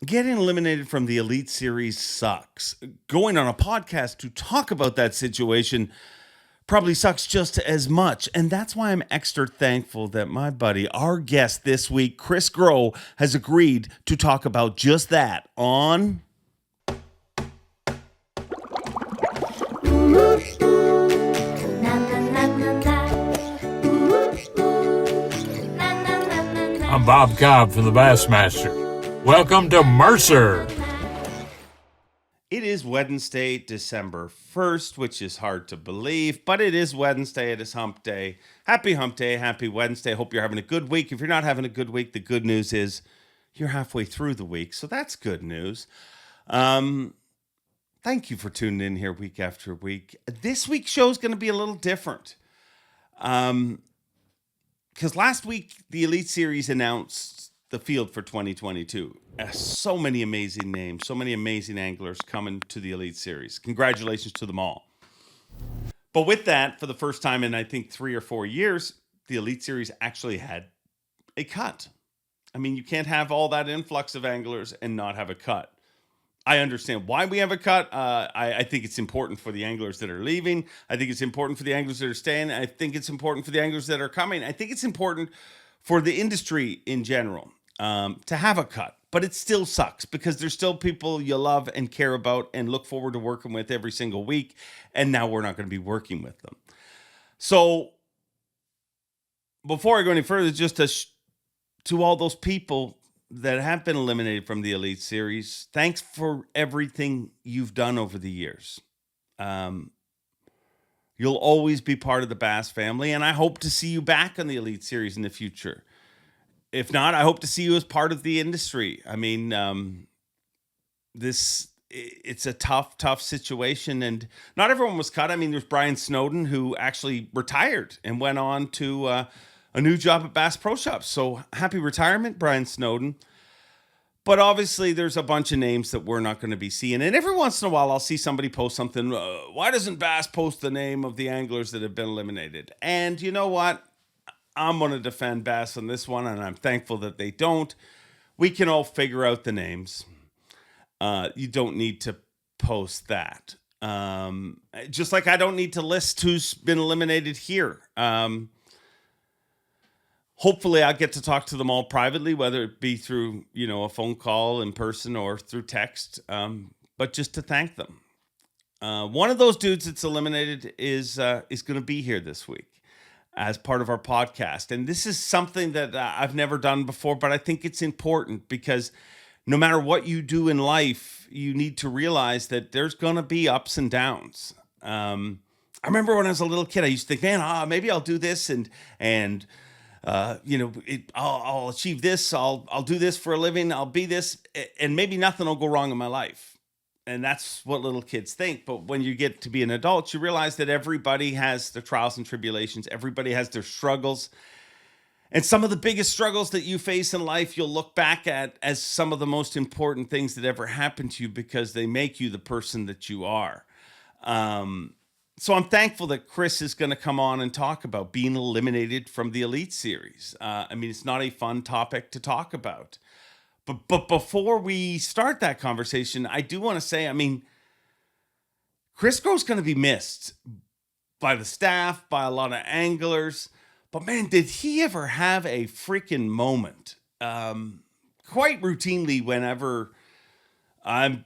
Getting eliminated from the Elite Series sucks. Going on a podcast to talk about that situation probably sucks just as much. And that's why I'm extra thankful that my buddy, our guest this week, Chris Groh, has agreed to talk about just that on I'm Bob Cobb from the Bassmaster. Welcome to Mercer. It is Wednesday, December 1st, which is hard to believe, but it is Wednesday. It is hump day. Happy hump day. Happy Wednesday. Hope you're having a good week. If you're not having a good week, the good news is you're halfway through the week, so that's good news. Thank you for tuning in here week after week. This week's show is going to be a little different. Because last week, the Elite Series announced the field for 2022. So many amazing names, so many amazing anglers coming to the Elite Series. Congratulations to them all. But with that, for the first time in, I think, 3 or 4 years, the Elite Series actually had a cut. I mean, you can't have all that influx of anglers and not have a cut. I understand why we have a cut. I think it's important for the anglers that are leaving. I think it's important for the anglers that are staying. I think it's important for the anglers that are coming. I think it's important for the industry in general to have a cut. But it still sucks because there's still people you love and care about and look forward to working with every single week. And now we're not going to be working with them. So before I go any further, just to all those people that have been eliminated from the Elite Series, thanks for everything you've done over the years. You'll always be part of the Bass family, and I hope to see you back on the Elite Series in the future. If not, I hope to see you as part of the industry. I mean, it's a tough situation, and not everyone was cut. I mean, there's Brian Snowden, who actually retired and went on to a new job at Bass Pro Shops. So happy retirement, Brian Snowden. But obviously, there's a bunch of names that we're not going to be seeing. And every once in a while, I'll see somebody post something. Why doesn't Bass post the name of the anglers that have been eliminated? And you know what? I'm going to defend Bass on this one, and I'm thankful that they don't. We can all figure out the names. You don't need to post that. Just like I don't need to list who's been eliminated here. Hopefully I'll get to talk to them all privately, whether it be through, a phone call in person or through text, but just to thank them. One of those dudes that's eliminated is going to be here this week as part of our podcast. And this is something that I've never done before, but I think it's important because no matter what you do in life, you need to realize that there's going to be ups and downs. I remember when I was a little kid, I used to think, man, maybe I'll do this and I'll achieve this. I'll do this for a living. I'll be this, and maybe nothing will go wrong in my life. And that's what little kids think. But when you get to be an adult, you realize that everybody has their trials and tribulations. Everybody has their struggles. And some of the biggest struggles that you face in life, you'll look back at as some of the most important things that ever happened to you because they make you the person that you are. So I'm thankful that Chris is going to come on and talk about being eliminated from the Elite Series. It's not a fun topic to talk about. But before we start that conversation, I do want to say, Chris Groh's going to be missed by the staff, by a lot of anglers. But man, did he ever have a freaking moment. Quite routinely, whenever I'm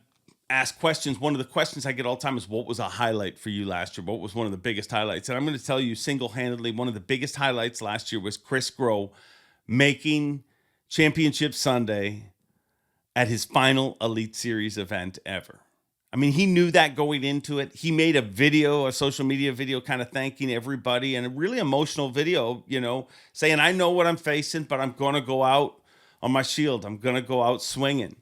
asked questions, one of the questions I get all the time is, what was a highlight for you last year? What was one of the biggest highlights? And I'm going to tell you single-handedly, one of the biggest highlights last year was Chris Groh making Championship Sunday at his final Elite Series event ever. He knew that going into it. He made a social media video kind of thanking everybody, and a really emotional video, saying, I know what I'm facing, but I'm going to go out on my shield. I'm going to go out swinging.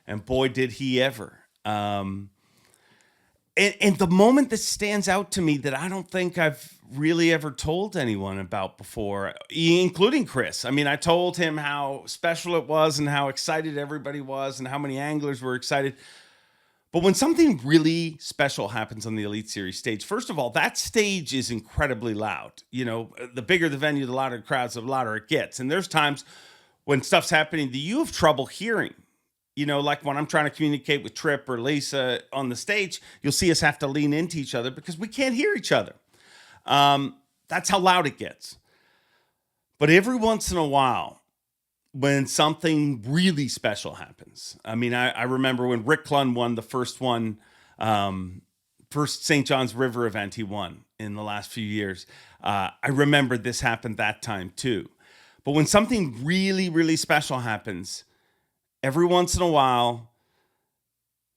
And boy, did he ever. And the moment that stands out to me that I don't think I've really ever told anyone about before, including Chris. I told him how special it was and how excited everybody was and how many anglers were excited. But when something really special happens on the Elite Series stage, first of all, that stage is incredibly loud. The bigger the venue, the louder the crowds, the louder it gets. And there's times when stuff's happening that you have trouble hearing. like when I'm trying to communicate with Trip or Lisa on the stage, you'll see us have to lean into each other because we can't hear each other. That's how loud it gets. But every once in a while, when something really special happens, I mean, I remember when Rick Clunn won the first St. John's River event he won in the last few years. I remember this happened that time too. But when something really, really special happens, every once in a while,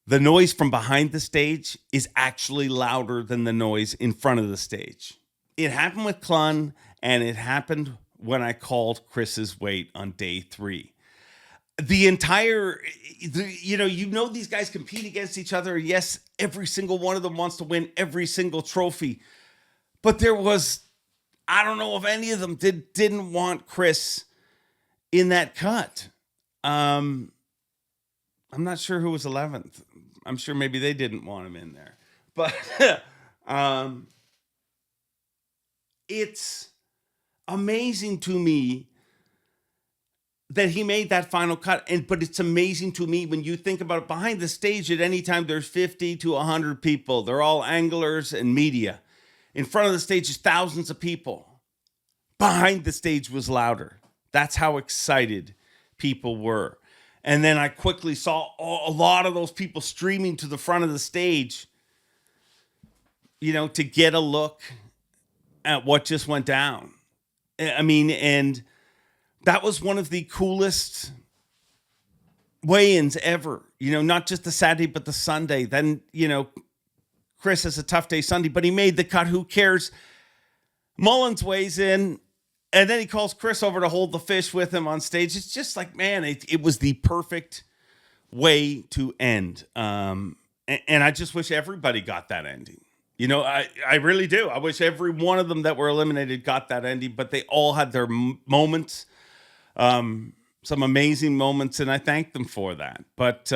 the noise from behind the stage is actually louder than the noise in front of the stage. It happened with Clunn, and it happened when I called Chris's weight on day 3. The entire, these guys compete against each other. Yes, every single one of them wants to win every single trophy. But there was, I don't know if any of them didn't want Chris in that cut. I'm not sure who was 11th. I'm sure maybe they didn't want him in there. But it's amazing to me that he made that final cut. But it's amazing to me when you think about it, behind the stage at any time, there's 50 to 100 people. They're all anglers and media. In front of the stage is thousands of people. Behind the stage was louder. That's how excited people were. And then I quickly saw a lot of those people streaming to the front of the stage, to get a look at what just went down. I mean, and that was one of the coolest weigh-ins ever. Not just the Saturday, but the Sunday. Then, Chris has a tough day Sunday, but he made the cut. Who cares? Mullins weighs in, and then he calls Chris over to hold the fish with him on stage. It's just like, man, it was the perfect way to end. And I just wish everybody got that ending. I really do. I wish every one of them that were eliminated got that ending, but they all had their moments, some amazing moments, and I thank them for that. But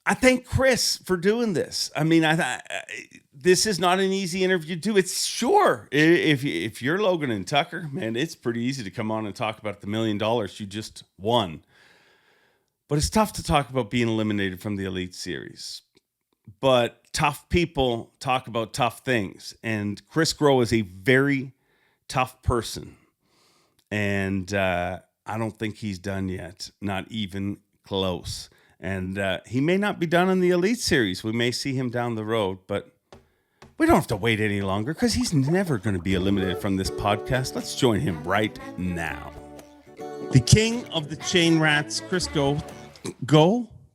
I thank Chris for doing this. I mean, this is not an easy interview to do. It's sure, if you're Logan and Tucker, man, it's pretty easy to come on and talk about the $1 million you just won. But it's tough to talk about being eliminated from the Elite Series. But tough people talk about tough things. And Chris Groh is a very tough person. And I don't think he's done yet. Not even close. And he may not be done in the Elite Series. We may see him down the road. But we don't have to wait any longer because he's never going to be eliminated from this podcast. Let's join him right now. The king of the chain rats, Chris Groh.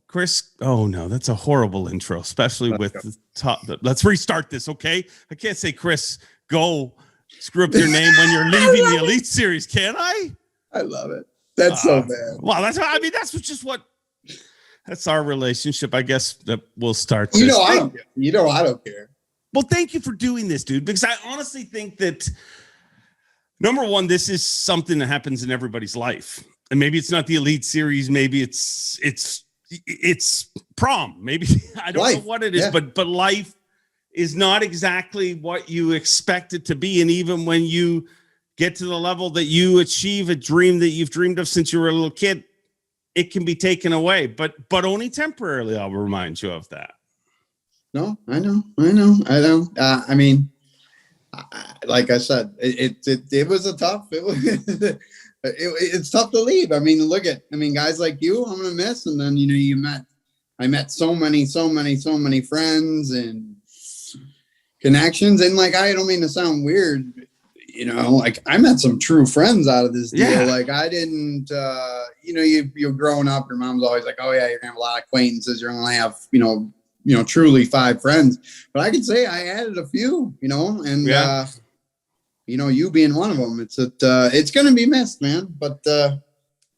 Chris, oh no, that's a horrible intro, especially with the top. Let's restart this, okay? I can't say Chris Go, screw up your name when you're leaving the Elite Series, can I? I love it. That's so bad. Well, that's our relationship. I guess that we'll start this. I don't care. I don't care. Well, thank you for doing this, dude, because I honestly think that, number one, this is something that happens in everybody's life. And maybe it's not the Elite Series, maybe it's prom. Maybe I don't know what it is, but life is not exactly what you expect it to be. And even when you get to the level that you achieve a dream that you've dreamed of since you were a little kid, it can be taken away, but only temporarily. I'll remind you of that. No, I know. I mean, like I said, it was a tough. It's tough to leave. I mean, guys like you, I'm gonna miss. And then I met so many friends and connections. And I don't mean to sound weird, I met some true friends out of this deal. Yeah. I didn't, you're growing up, your mom's always like, oh yeah, you're gonna have a lot of acquaintances. You're gonna have, truly 5 friends. But I could say I added a few, and you being one of them. It's going to be missed, man. But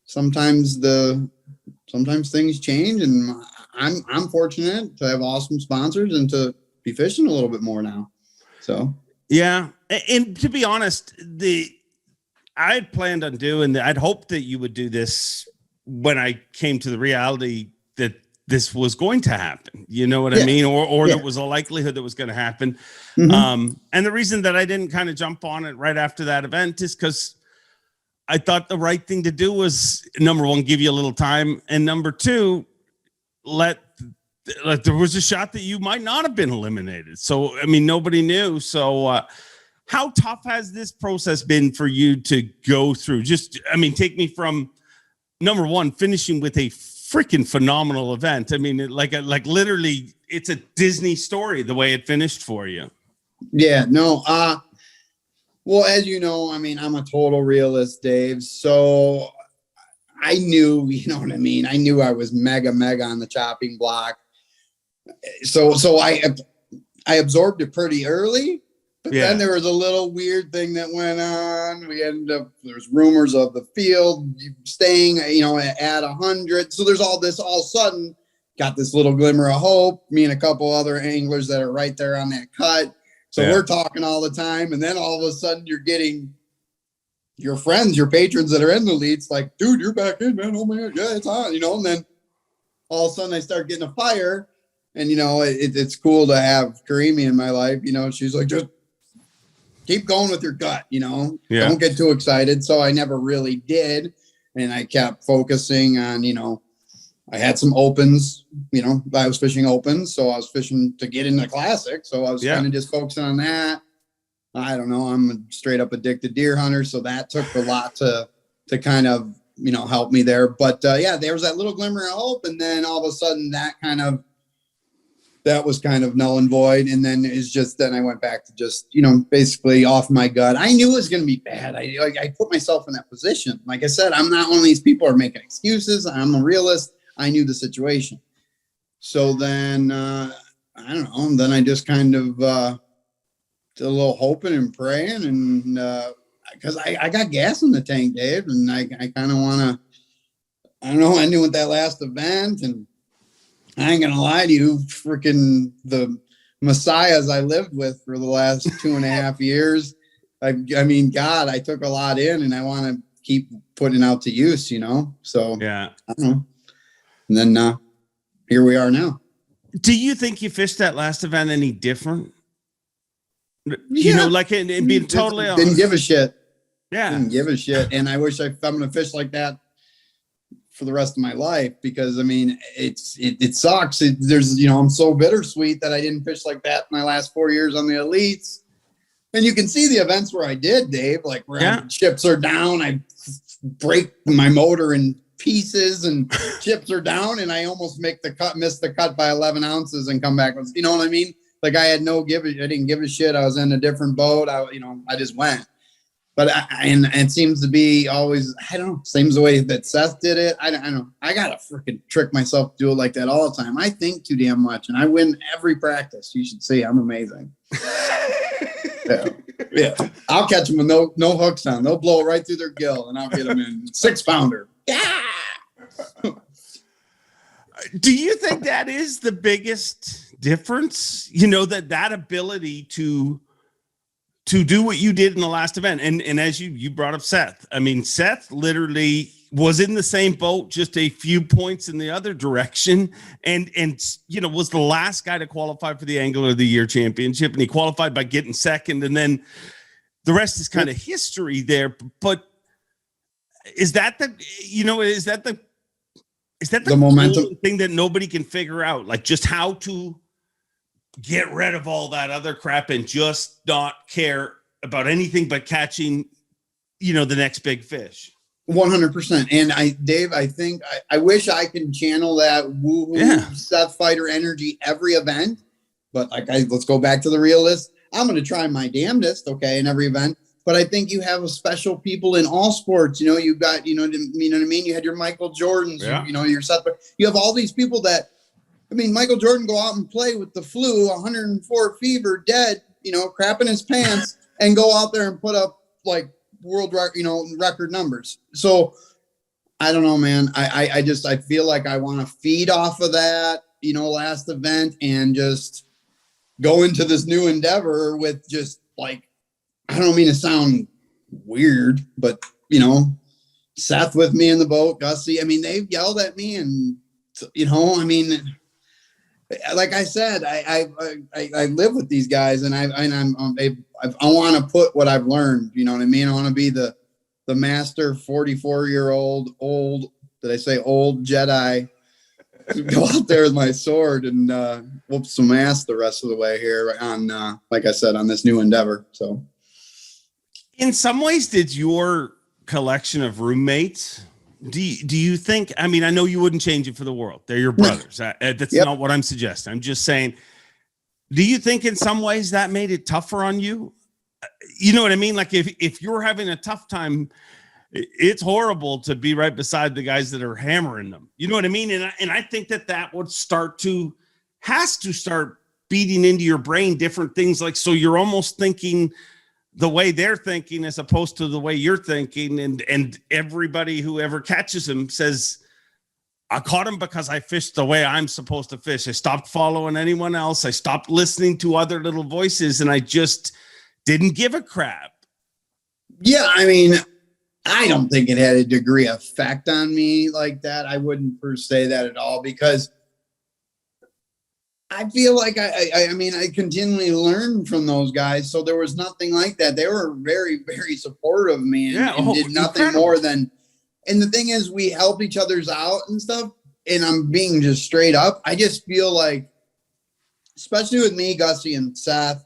sometimes things change, and I'm fortunate to have awesome sponsors and to be fishing a little bit more now. So yeah, and to be honest, I had planned on doing that. I'd hoped that you would do this when I came to the reality that this was going to happen. You know what I mean? Or there was a likelihood that was going to happen. Mm-hmm. And the reason that I didn't kind of jump on it right after that event is because I thought the right thing to do was, number one, give you a little time, and number two, let there was a shot that you might not have been eliminated. So, I mean, nobody knew. So, how tough has this process been for you to go through? Just, I mean, take me from number one, finishing with a freaking phenomenal event. I mean, like literally, it's a Disney story the way it finished for you. Yeah, no. Well, as you know, I mean, I'm a total realist, Dave. So I knew, you know what I mean? I knew I was mega on the chopping block. So I absorbed it pretty early, but then there was a little weird thing that went on. We ended up, there's rumors of the field staying, you know, at 100. So there's all of a sudden got this little glimmer of hope. Me and a couple other anglers that are right there on that cut. So we're talking all the time. And then all of a sudden you're getting your friends, your patrons that are in the leads, like, dude, you're back in, man. Oh my God. Yeah, it's on, you know? And then all of a sudden I start getting a fire, and, you know, it's cool to have Karimi in my life. You know, she's like, just keep going with your gut, you know, don't get too excited. So I never really did. And I kept focusing on, you know, I had some opens, you know, I was fishing opens. So I was fishing to get in the classic. So I was kind of just focusing on that. I don't know. I'm a straight up addicted deer hunter. So that took a lot to kind of, you know, help me there. But yeah, there was that little glimmer of hope. And then all of a sudden that was kind of null and void. And then it's just, then I went back to just, you know, basically off my gut. I knew it was going to be bad. I put myself in that position. Like I said, I'm not one of these people who are making excuses. I'm a realist. I knew the situation. So then, I don't know. And then I just kind of did a little hoping and praying. And because I got gas in the tank, Dave. And I kind of want to, I don't know, I knew with that last event, and I ain't gonna lie to you, freaking the messiahs I lived with for the last 2.5 years. I mean, God, I took a lot in, and I want to keep putting out to use, you know? So yeah, I don't know. And then here we are now. Do you think you fished that last event any different? You know, like and being totally honest. Didn't give a shit. Yeah. Didn't give a shit. And I wish I'm going to fish like that for the rest of my life, because I mean, it sucks. There's, you know, I'm so bittersweet that I didn't fish like that in my last 4 years on the elites. And you can see the events where I did, Dave, like where chips are down, I break my motor in pieces and chips are down, and I almost miss the cut by 11 ounces and come back with, you know what I mean? Like I had I didn't give a shit. I was in a different boat. I just went. But and it seems to be always, I don't know, seems the way that Seth did it. I don't know. I got to freaking trick myself to do it like that all the time. I think too damn much, and I win every practice. You should see. I'm amazing. Yeah. I'll catch them with no hooks on. They'll blow it right through their gill, and I'll get them in 6-pounder. Yeah. Do you think that is the biggest difference? You know, that ability to do what you did in the last event. And as you brought up Seth, I mean, Seth literally was in the same boat, just a few points in the other direction. And, you know, was the last guy to qualify for the Angler of the Year championship. And he qualified by getting second. And then the rest is kind of history there. But is that the momentum thing that nobody can figure out? Like just how to get rid of all that other crap and just not care about anything but catching, you know, the next big fish. 100%. And Dave, I think I wish I could channel that woohoo Seth Fighter energy every event, but let's go back to the realist. I'm going to try my damnedest. Okay. In every event, but I think you have a special people in all sports. You know, you've got, you know what I mean? You had your Michael Jordans, you know, your Seth, you have all these people that, I mean, Michael Jordan go out and play with the flu, 104 fever, dead, you know, crap in his pants, and go out there and put up like world record, you know, record numbers. So I don't know, man. I feel like I want to feed off of that, you know, last event, and just go into this new endeavor with just like, I don't mean to sound weird, but you know, Seth with me in the boat, Gussie. I mean, they've yelled at me, and you know, I mean, like I said, I live with these guys, and I want to put what I've learned. You know what I mean? I want to be the the master 44-year-old did I say old Jedi, go out there with my sword and whoop some ass the rest of the way here on, like I said, on this new endeavor. So in some ways, did your collection of roommates, do you think, I mean, I know you wouldn't change it for the world. They're your brothers. That's not what I'm suggesting. I'm just saying, do you think in some ways that made it tougher on you? You know what I mean? Like if you're having a tough time, it's horrible to be right beside the guys that are hammering them. You know what I mean? And I think that would has to start beating into your brain different things. Like, so you're almost thinking the way they're thinking as opposed to the way you're thinking. And everybody who ever catches him says, I caught him because I fished the way I'm supposed to fish. I stopped following anyone else. I stopped listening to other little voices, and I just didn't give a crap. Yeah, I mean, I don't think it had a degree of effect on me like that. I wouldn't per se that at all, because I feel like I mean, I continually learned from those guys. So there was nothing like that. They were very, very supportive of me and did nothing more than, and the thing is, we help each other's out and stuff. And I'm being just straight up. I just feel like, especially with me, Gussie, and Seth,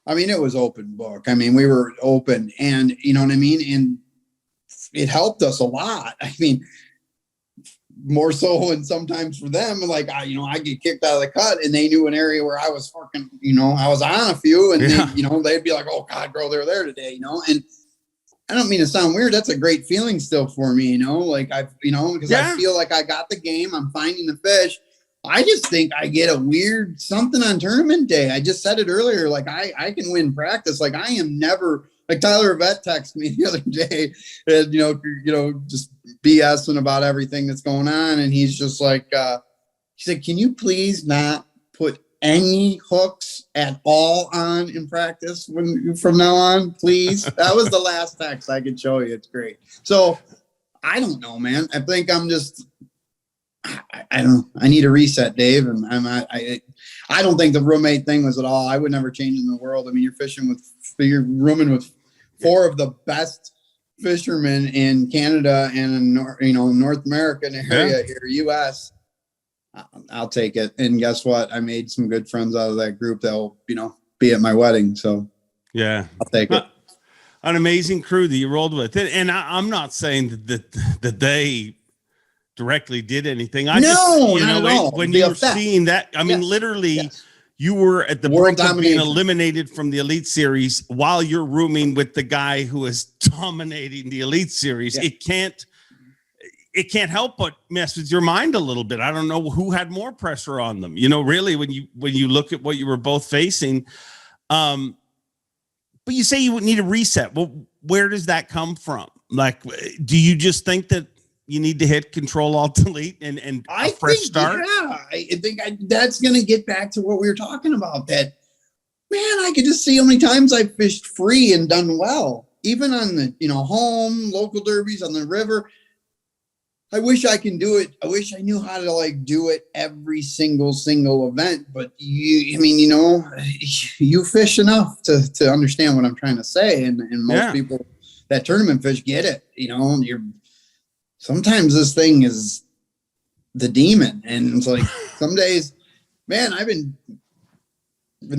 I mean, it was open book. I mean, we were open, and you know what I mean? And it helped us a lot. I mean, more so, and sometimes for them, like, I get kicked out of the cut, and they knew an area where I was fucking, I was on a few, and they, they'd be like, oh God, girl, they're there today, and I don't mean to sound weird. That's a great feeling still for me, like because I feel like I got the game, I'm finding the fish. I just think I get a weird something on tournament day. I just said it earlier. Like I can win practice. Like I am never, like Tyler Vet texted me the other day and, just BSing about everything that's going on. And he's just like, he said, can you please not put any hooks at all on in practice from now on, please? That was the last text I could show you. It's great. So I don't know, man. I think I'm just, I don't know. I need a reset, Dave. And I don't think the roommate thing was at all. I would never change in the world. I mean, you're rooming with four of the best fishermen in Canada and in North American area here, US. I'll take it. And guess what? I made some good friends out of that group that'll, be at my wedding. So yeah, I'll take it. An amazing crew that you rolled with. And I'm not saying that they directly did anything. When you're seeing that, I mean, literally you were at the brink of being eliminated from the Elite Series while you're rooming with the guy who is dominating the Elite Series. It can't help but mess with your mind a little bit. I don't know who had more pressure on them, really, when you look at what you were both facing. But you say you would need a reset. Well, where does that come from? Like, do you just think that you need to hit Control-Alt-Delete and a fresh start? Yeah, I think that's going to get back to what we were talking about. That, man, I could just see how many times I've fished free and done well, even on the home local derbies on the river. I wish I can do it. I wish I knew how to do it every single event. But you fish enough to understand what I'm trying to say, and most people that tournament fish get it. Sometimes this thing is the demon, and it's like some days, man, I've been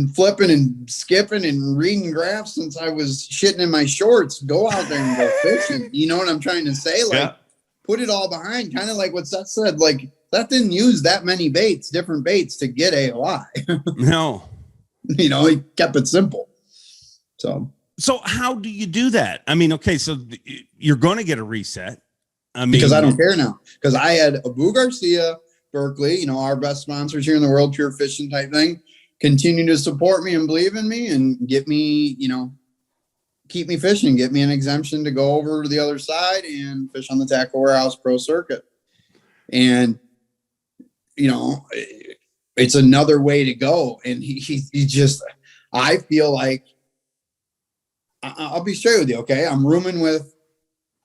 flipping and skipping and reading graphs since I was shitting in my shorts. Go out there and go fishing. You know what I'm trying to say? Put it all behind, kind of like what Seth said. Like, Seth didn't use that many different baits to get AOI. No. He kept it simple. So how do you do that? I mean, okay, so you're going to get a reset. Because I don't care now. Because I had Abu Garcia, Berkeley, our best sponsors here in the world, pure fishing type thing, continue to support me and believe in me and get me, keep me fishing, get me an exemption to go over to the other side and fish on the Tackle Warehouse Pro Circuit. And, it's another way to go. And he just, I feel like, I'll be straight with you. Okay. I'm rooming with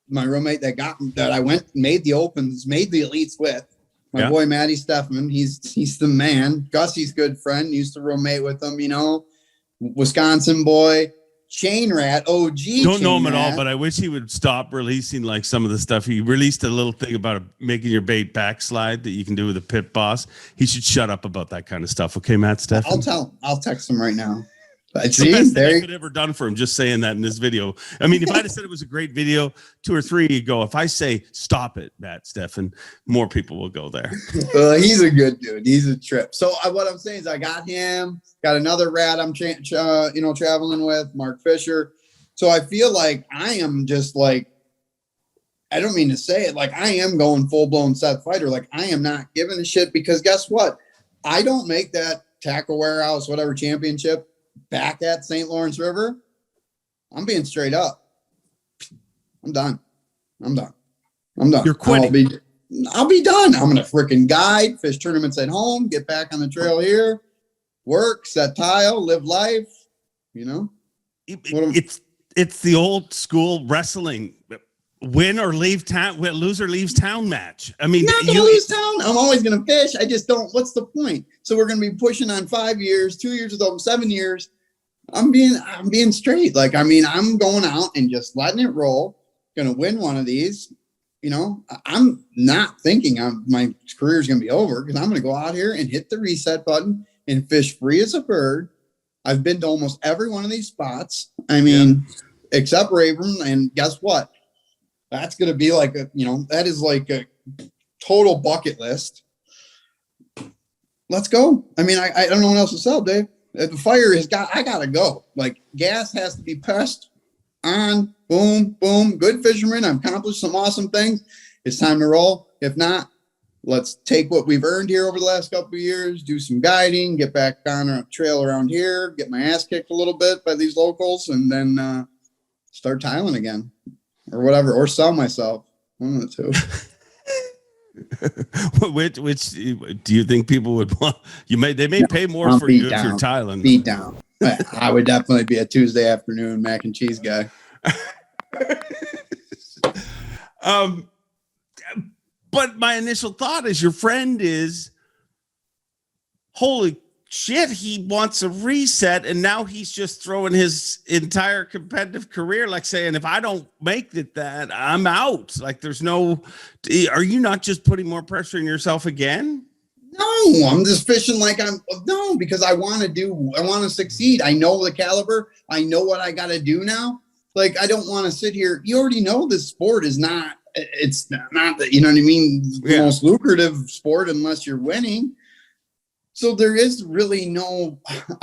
my roommate that I went, made the opens, made the elites with. My boy, Matty Steffman. He's the man. Gussie's good friend. Used to roommate with him, Wisconsin boy. Chain Rat, OG. Don't know him at all, but I wish he would stop releasing like some of the stuff. He released a little thing about making your bait backslide that you can do with a pit boss. He should shut up about that kind of stuff. Okay, Matt, Steph? I'll tell him. I'll text him right now. It's the best thing I could ever done for him, just saying that in this video. I mean, if I'd have said it was a great video, 2 or 3 you go. If I say stop it, Matt, Stefan, more people will go there. He's a good dude. He's a trip. So what I'm saying is I got him, got another rat I'm traveling with, Mark Fisher. So I feel like I am just like, I don't mean to say it, like I am going full-blown Seth fighter. Like I am not giving a shit because guess what? I don't make that tackle warehouse, whatever championship back at St. Lawrence River. I'm being straight up. I'm done. You're quitting. I'll be done. I'm going to freaking guide, fish tournaments at home, get back on the trail here, work, set tile, live life, you know. It's the old school wrestling. Win or leave town, loser leaves town match. I mean, not gonna lose town. I'm always gonna fish. I just don't. What's the point? So we're gonna be pushing on 5 years, 2 years with them, 7 years. I'm being straight. Like I mean, I'm going out and just letting it roll. Gonna win one of these. You know, I'm not thinking my career's gonna be over because I'm gonna go out here and hit the reset button and fish free as a bird. I've been to almost every one of these spots. I mean, except Rayburn, and guess what? That's going to be like that is like a total bucket list. Let's go. I mean, I don't know what else to sell, Dave. The fire I got to go. Like gas has to be pressed on. Boom, boom. Good fisherman. I've accomplished some awesome things. It's time to roll. If not, let's take what we've earned here over the last couple of years, do some guiding, get back on a trail around here, get my ass kicked a little bit by these locals, and then start tiling again. Or whatever, or sell myself. One of the two. which do you think people would want? They may pay more for you if you're tiling. Beat down. I would definitely be a Tuesday afternoon mac and cheese guy. But my initial thought is your friend is, holy shit, he wants a reset, and now he's just throwing his entire competitive career, like saying, if I don't make it, that I'm out. Like there's no, are you not just putting more pressure on yourself again? No, I'm just fishing because I want to succeed. I know the caliber. I know what I got to do now. Like, I don't want to sit here. You already know this sport is it's not the, you know what I mean? The most lucrative sport unless you're winning. So there is really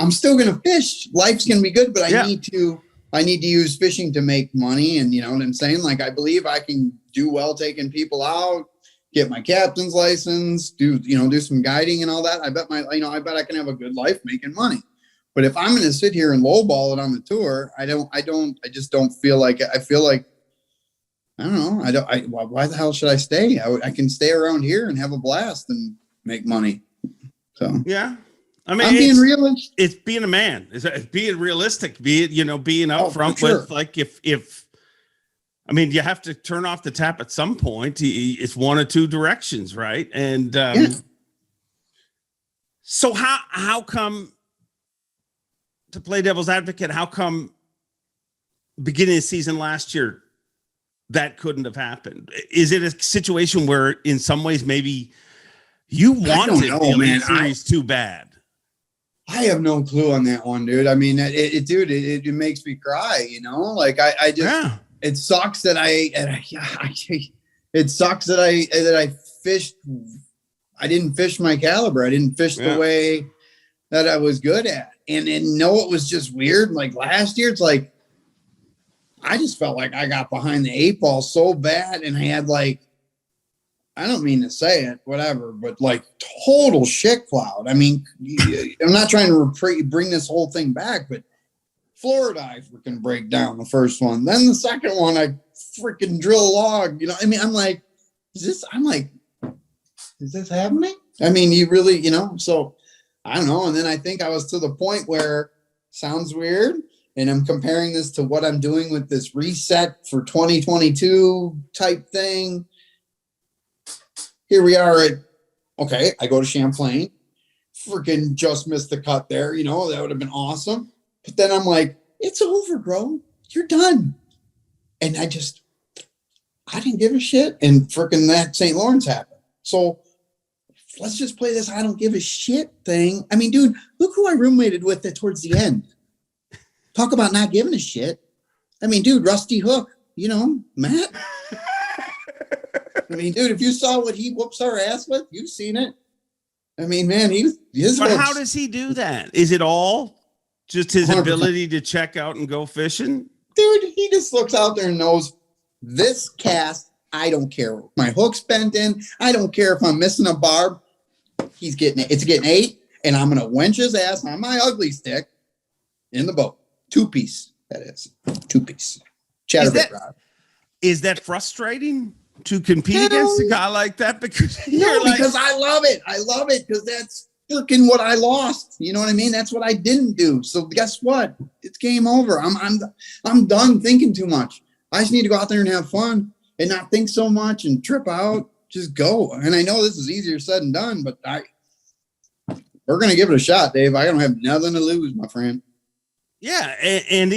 I'm still going to fish. Life's going to be good, but I need to use fishing to make money. And you know what I'm saying? Like, I believe I can do well taking people out, get my captain's license, do some guiding and all that. I bet I can have a good life making money. But if I'm going to sit here and lowball it on the tour, I just don't feel like it. I feel like, I don't know. Why the hell should I stay? I can stay around here and have a blast and make money. So yeah, I mean, I'm being realistic. It's being a man. It's being realistic. Being upfront with like if I mean, you have to turn off the tap at some point. It's one of two directions, right? And so how come, to play devil's advocate, how come beginning of the season last year that couldn't have happened? Is it a situation where in some ways maybe you wanted the Elite Series too bad? I have no clue on that one, dude. I mean, it makes me cry, you know? Like I just, it sucks that I fished. I didn't fish my caliber. I didn't fish the way that I was good at. And it was just weird. Like last year, it's like, I just felt like I got behind the 8 ball so bad. And I had like, I don't mean to say it, whatever, but like total shit cloud. I mean, I'm not trying to bring this whole thing back, but Florida, I freaking break down the first one. Then the second one, I freaking drill a log. You know, I mean, I'm like, is this happening? I mean, you really, so I don't know. And then I think I was to the point where, sounds weird, and I'm comparing this to what I'm doing with this reset for 2022 type thing. Here we are I go to Champlain, freaking just missed the cut there. That would have been awesome. But then I'm like, it's over, bro. You're done. And I didn't give a shit. And freaking that St. Lawrence happened. So let's just play this I don't give a shit thing. I mean, dude, look who I roommated with towards the end. Talk about not giving a shit. I mean, dude, Rusty Hook, Matt. I mean, dude, if you saw what he whoops our ass with, you've seen it. I mean, man, But how does he do that? Is it all just his 100%. Ability to check out and go fishing? Dude, he just looks out there and knows this cast, I don't care. My hook's bent in. I don't care if I'm missing a barb. It's getting 8, and I'm going to winch his ass on my ugly stick in the boat. 2-piece, that is. 2-piece. Chatterbait rod. Is that frustrating to compete against a guy like that? Because because I love it. I love it because that's freaking what I lost. You know what I mean? That's what I didn't do. So guess what? It's game over. I'm done thinking too much. I just need to go out there and have fun and not think so much and trip out. Just go. And I know this is easier said than done, but we're going to give it a shot, Dave. I don't have nothing to lose, my friend. Yeah. And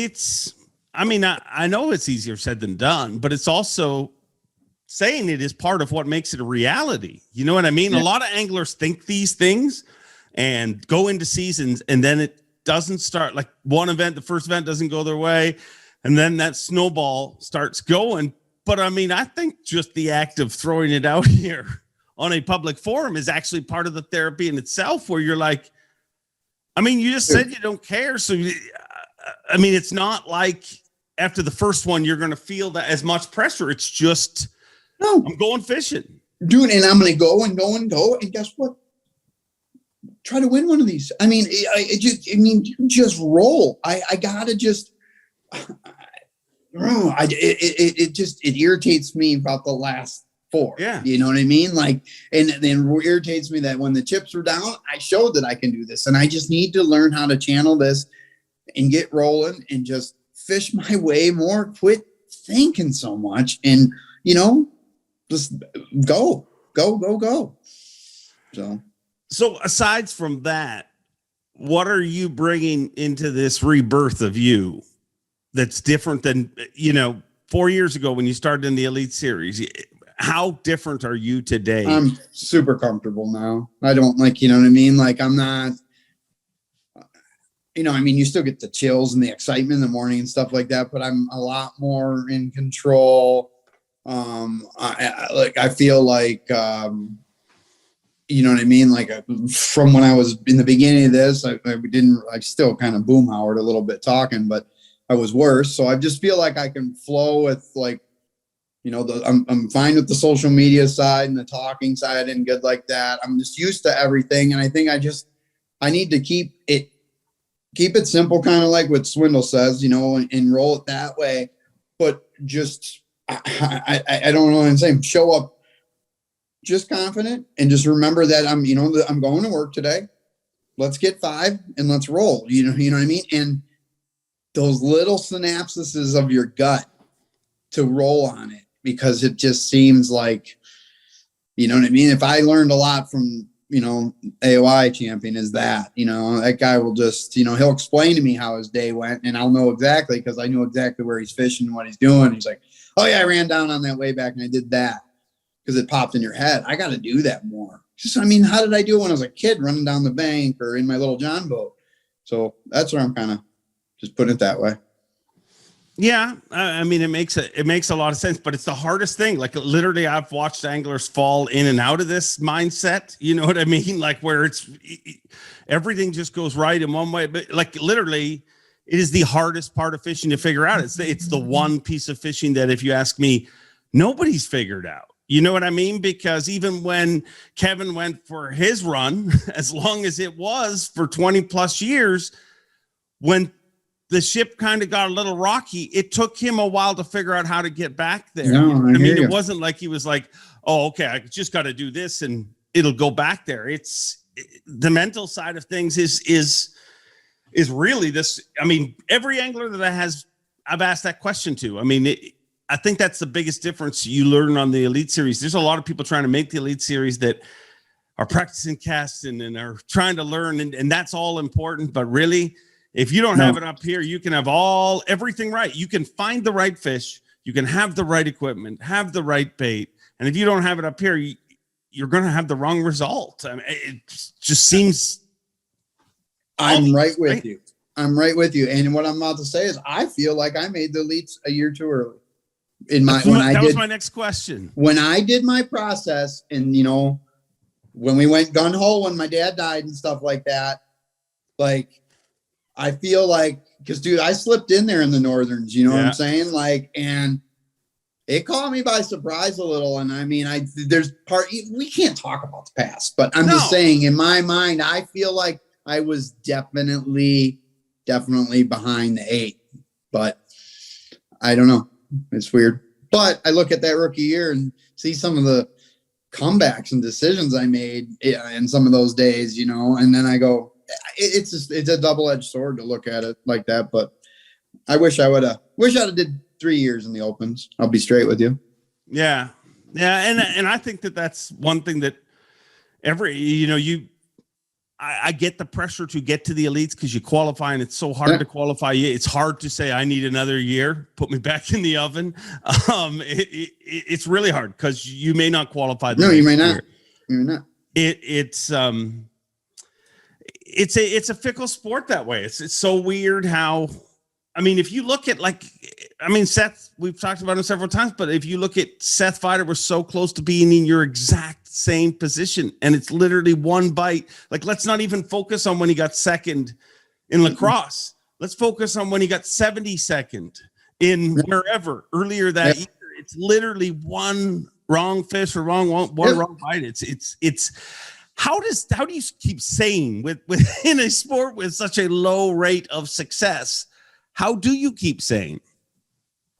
I know it's easier said than done, but it's also saying it is part of what makes it a reality. You know what I mean? Yeah. A lot of anglers think these things and go into seasons, and then it doesn't start like the first event doesn't go their way. And then that snowball starts going. But I think just the act of throwing it out here on a public forum is actually part of the therapy in itself, where you're like, you just said you don't care. So, it's not like after the first one, you're going to feel that as much pressure. It's just, no, I'm going fishing. Dude, and I'm going to go and go and go. And guess what? Try to win one of these. You just roll. I got to just... it irritates me about the last 4. Yeah. You know what I mean? Like, and then it irritates me that when the chips were down, I showed that I can do this, and I just need to learn how to channel this and get rolling and just fish my way more, quit thinking so much, and, just go. So aside from that, what are you bringing into this rebirth of you that's different than, 4 years ago when you started in the Elite Series? How different are you today? I'm super comfortable now. I don't I'm not, you still get the chills and the excitement in the morning and stuff like that, but I'm a lot more in control. I feel like, from when I was in the beginning of this, I still kind of boom Howard a little bit talking, but I was worse. So I just feel like I can flow with I'm fine with the social media side and the talking side and good like that. I'm just used to everything. And I think I need to keep it simple, kind of like what Swindle says, and roll it that way. But just, I don't know what I'm saying. Show up just confident and just remember that I'm going to work today. Let's get 5 and let's roll. You know what I mean? And those little synapses of your gut to roll on it, because it just seems like, you know what I mean? If I learned a lot from, AOI champion is that guy will just, he'll explain to me how his day went, and I'll know exactly, because I know exactly where he's fishing and what he's doing. He's like, oh yeah, I ran down on that way back and I did that, because it popped in your head. I got to do that more. Just, how did I do it when I was a kid running down the bank or in my little John boat? So that's where I'm kind of just putting it that way. Yeah. It makes a lot of sense, but it's the hardest thing. Like, literally, I've watched anglers fall in and out of this mindset. You know what I mean? Like, where everything just goes right in one way, but like, literally, it is the hardest part of fishing to figure out. It's the one piece of fishing that, if you ask me, nobody's figured out. You know what I mean? Because even when Kevin went for his run, as long as it was for 20 plus years, when the ship kind of got a little rocky, it took him a while to figure out how to get back there. No, it wasn't like he was like, oh, okay, I just got to do this and it'll go back there. It's the mental side of things is really this. Every angler that I've asked that question to, I think that's the biggest difference you learn on the Elite Series. There's a lot of people trying to make the Elite Series that are practicing casting and are trying to learn, and that's all important. But really, If you don't have it up here, you can have everything right. You can find the right fish. You can have the right equipment, have the right bait. And if you don't have it up here, you're going to have the wrong result. I mean, it just seems. I'm right with you. I'm right with you. And what I'm about to say is I feel like I made the elites a year too early. That was my next question. When I did my process and, you know, when we went gun ho, when my dad died and stuff like that, like, I feel like, because dude, I slipped in there in the Northerns, you know what I'm saying? Like, and it caught me by surprise a little. And I mean, we can't talk about the past, but I'm just saying in my mind, I feel like I was definitely behind the 8, but I don't know. It's weird. But I look at that rookie year and see some of the comebacks and decisions I made in some of those days, you know, and then I go, it's a double-edged sword to look at it like that. But I wish I'd have did 3 years in the opens. I'll be straight with you. Yeah. And I think that's one thing that I get the pressure to get to the elites because you qualify and it's so hard to qualify. It's hard to say I need another year, put me back in the oven. It's really hard because you may not qualify. No, you may not. You may not. It's a fickle sport that way. It's so weird how, I mean, if you look at Seth, we've talked about him several times, but if you look at Seth Feider was so close to being in your exact same position and it's literally one bite. Like, let's not even focus on when he got second in lacrosse. Let's focus on when he got 72nd in wherever earlier that year. It's literally one wrong fish or one wrong bite. It's how do you keep saying within a sport with such a low rate of success? How do you keep saying?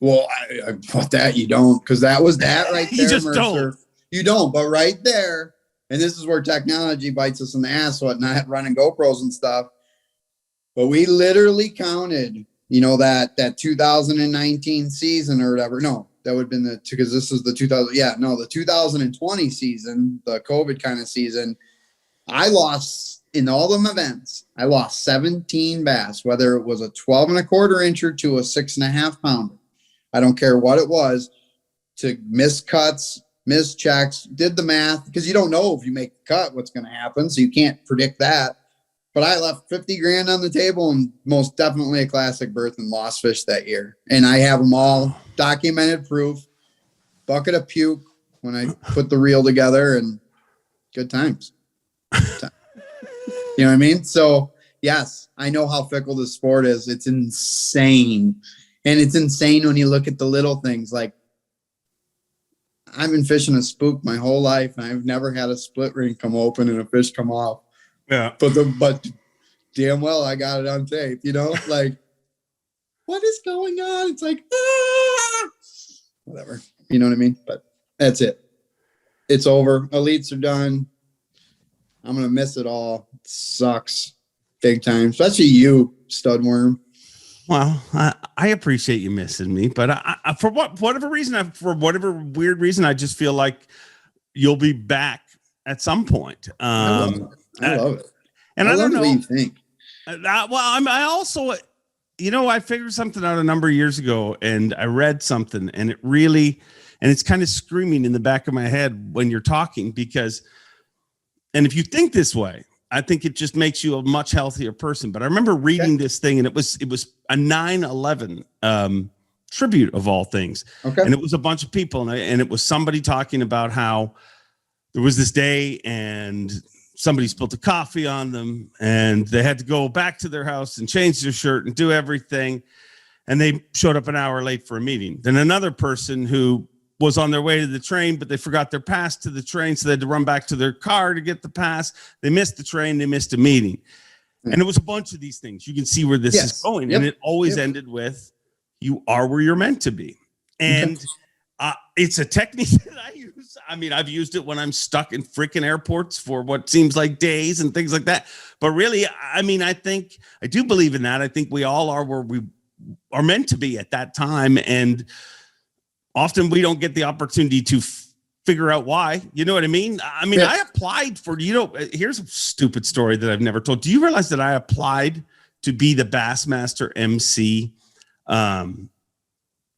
Well, I put that you don't, because that was that right there. You just Mercer. Don't. You don't, but right there, and this is where technology bites us in the ass, whatnot, running GoPros and stuff. But we literally counted, you know, that 2019 season or whatever. No, that would have been because this is the 2020 season, the COVID kind of season. I lost in all them events. I lost 17 bass, whether it was a 12 1/4 incher to a 6.5 pounder. I don't care what it was, to miss cuts, miss checks, did the math, because you don't know if you make the cut, what's going to happen. So you can't predict that. But I left 50 grand on the table and most definitely a classic berth and lost fish that year. And I have them all documented proof, bucket of puke when I put the reel together, and good times. You know what I mean? So yes, I know how fickle this sport is. It's insane. And it's insane when you look at the little things. Like, I've been fishing a spook my whole life, and I've never had a split ring come open and a fish come off. Yeah. But damn well I got it on tape, you know? Like, what is going on? It's like, whatever. You know what I mean? But that's it. It's over. Elites are done. I'm going to miss it all. It sucks big time, especially you, stud worm. Well, I appreciate you missing me, but I for whatever weird reason, I just feel like you'll be back at some point. I love it. And I don't know what you think. I also, you know, I figured something out a number of years ago, and I read something, and it's kind of screaming in the back of my head when you're talking, because, and if you think this way, I think it just makes you a much healthier person. But I remember reading this thing, and it was a 9/11 tribute of all things. Okay. And it was a bunch of people, and it was somebody talking about how there was this day and somebody spilled a coffee on them, and they had to go back to their house and change their shirt and do everything. And they showed up an hour late for a meeting. Then another person who was on their way to the train, but they forgot their pass to the train, so they had to run back to their car to get the pass. They missed the train. They missed a meeting. And it was a bunch of these things. You can see where this is going. Yep. And it always ended with, you are where you're meant to be. And it's a technique that I use. I mean, I've used it when I'm stuck in freaking airports for what seems like days and things like that. But really, I mean, I do believe in that. I think we all are where we are meant to be at that time. And often we don't get the opportunity to figure out why. You know what I mean? I mean, I applied for, here's a stupid story that I've never told. Do you realize that I applied to be the Bassmaster MC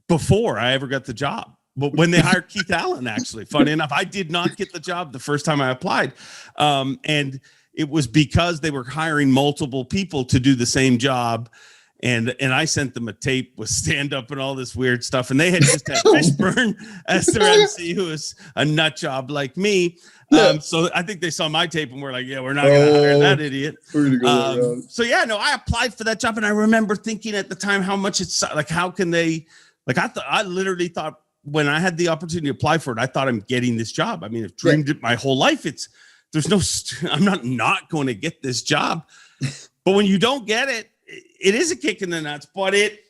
before I ever got the job. But when they hired Keith Allen, actually, funny enough, I did not get the job the first time I applied. And it was because they were hiring multiple people to do the same job. And I sent them a tape with stand up and all this weird stuff. And they had just had Fishburne as their MC, who is a nut job like me. So I think they saw my tape and were like, yeah, we're not going to hire that idiot. So yeah, no, I applied for that job. And I remember thinking at the time how much it's like, how can they, like, I literally thought when I had the opportunity to apply for it, I thought I'm getting this job. I mean, I've dreamed it my whole life. I'm not going to get this job. But when you don't get it, it is a kick in the nuts, but it,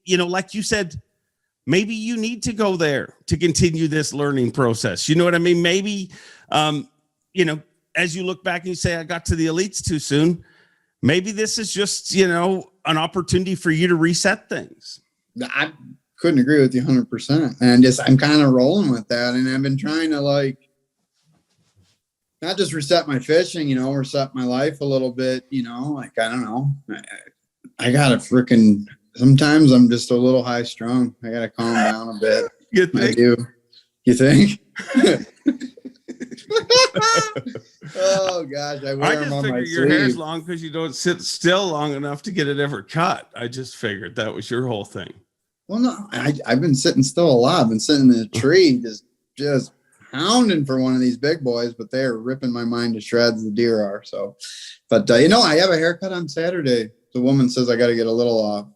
you know, like you said, maybe you need to go there to continue this learning process. You know what I mean? Maybe, you know, as you look back and you say, I got to the elites too soon. Maybe this is just, you know, an opportunity for you to reset things. I couldn't agree with you 100%. And I'm kind of rolling with that. And I've been trying to, like, not just reset my fishing, you know, reset my life a little bit, you know, like, I don't know. I got to freaking, sometimes I'm just a little high strung. I got to calm down a bit. You think? I do. You think? Oh gosh, I wear them on my sleeve. Your hair's long because you don't sit still long enough to get it ever cut. I just figured that was your whole thing. Well, no, I've been sitting still a lot. I've been sitting in a tree, just hounding for one of these big boys, but they're ripping my mind to shreds. The deer are. So, but you know, I have a haircut on Saturday. The woman says I got to get a little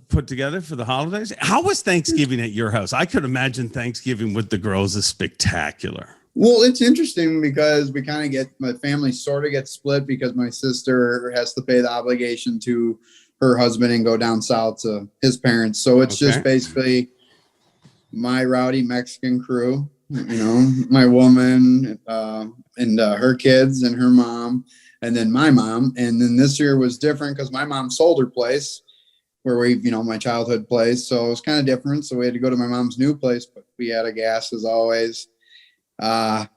put together for the holidays. How was Thanksgiving at your house? I could imagine Thanksgiving with the girls is spectacular. Well, it's interesting because we kind of my family sort of gets split because my sister has to pay the obligation to her husband and go down south to his parents. So it's just basically my rowdy Mexican crew, you know, my woman and her kids and her mom, and then my mom. And then this year was different because my mom sold her place where my childhood place. So it was kind of different. So we had to go to my mom's new place, but we had a gas as always. Not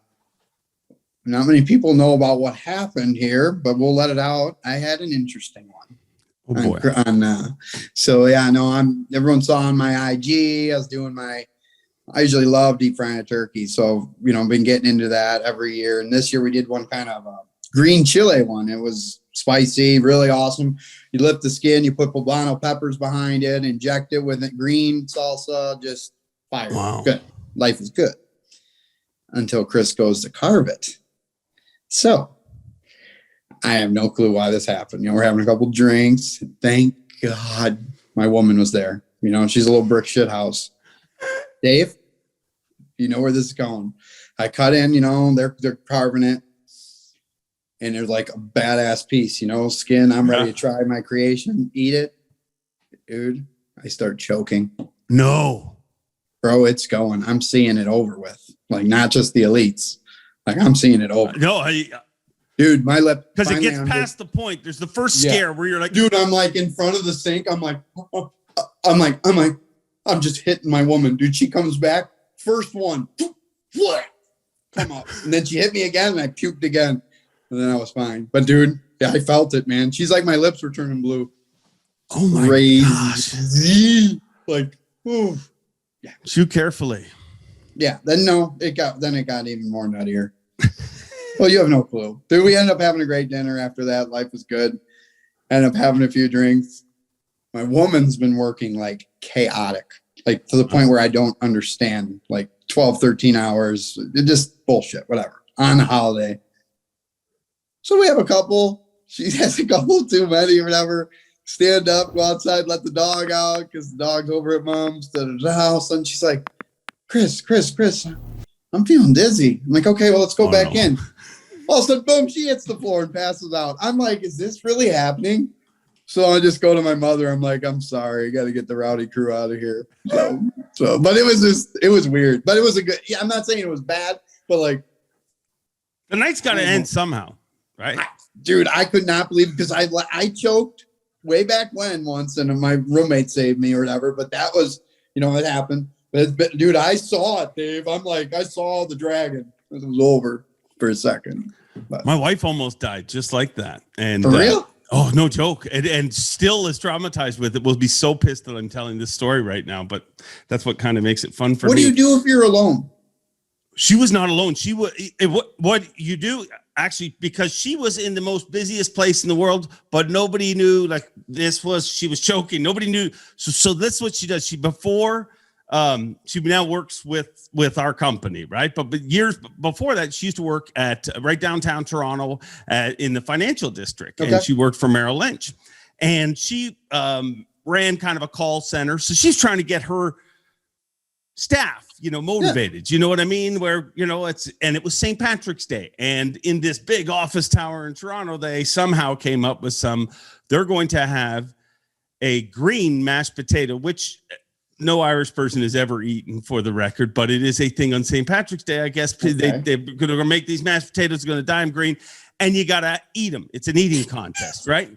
many people know about what happened here, but we'll let it out. I had an interesting one. Oh boy. Everyone saw on my IG, I usually love deep frying a turkey. So, you know, I've been getting into that every year. And this year we did one kind of a green chile one. It was spicy, really awesome. You lift the skin, you put poblano peppers behind it, inject it with green salsa, just fire. Wow. Good. Life is good. Until Chris goes to carve it. So I have no clue why this happened. You know, we're having a couple drinks. Thank God my woman was there. You know, she's a little brick shit house. Dave, you know where this is going. I cut in, you know, they're carving it. And there's like a badass piece, you know, skin. I'm ready to try my creation, eat it. Dude, I start choking. No. Bro, it's going. I'm seeing it over with. Like, not just the elites. Like, I'm seeing it over. No, dude, my lip. Because it gets past the point. There's the first scare where you're like, dude, I'm like in front of the sink. I'm just hitting my woman. Dude, she comes back. First one. Come up. And then she hit me again and I puked again. And then I was fine. But dude, I felt it, man. She's like, my lips were turning blue. Oh my gosh. Like, ooh. Yeah. Chew carefully. Yeah. Then it got even more nuttier. Well, you have no clue. Dude, we ended up having a great dinner after that. Life was good. Ended up having a few drinks. My woman's been working like chaotic, like to the point where I don't understand, like 12, 13 hours. It's just bullshit, whatever, on a holiday. So we have a couple. She has a couple too many or whatever. Stand up, go outside, let the dog out because the dog's over at mom's to the house. And she's like, Chris, I'm feeling dizzy. I'm like, okay, well, let's go back in. All of a sudden, boom, she hits the floor and passes out. I'm like, is this really happening? So I just go to my mother. I'm like, I'm sorry. I got to get the rowdy crew out of here. So, but it was weird. But it was a good, I'm not saying it was bad, but like. The night's got to end somehow, right? Dude, I could not believe it because I choked way back when once and my roommate saved me or whatever. But that was, it happened. But dude, I saw it, Dave. I'm like, I saw the dragon. It was over. for a second. But. My wife almost died just like that. And for real? Oh, no joke. And still is traumatized with it. We'll be so pissed that I'm telling this story right now, but that's what kind of makes it fun for me. What do you do if you're alone? She was not alone. She was what you do actually, because she was in the most busiest place in the world, but nobody knew like she was choking. Nobody knew. So this is what she does. She now works with our company, right? But years before that, she used to work at right downtown Toronto in the financial district, okay. and she worked for Merrill Lynch, and she ran kind of a call center. So she's trying to get her staff, motivated. Yeah. You know what I mean? Where it was St. Patrick's Day, and in this big office tower in Toronto, they somehow came up with they're going to have a green mashed potato, which no Irish person has ever eaten, for the record, but it is a thing on St. Patrick's Day. I guess they're going to make these mashed potatoes, going to dye them green, and you got to eat them. It's an eating contest, right?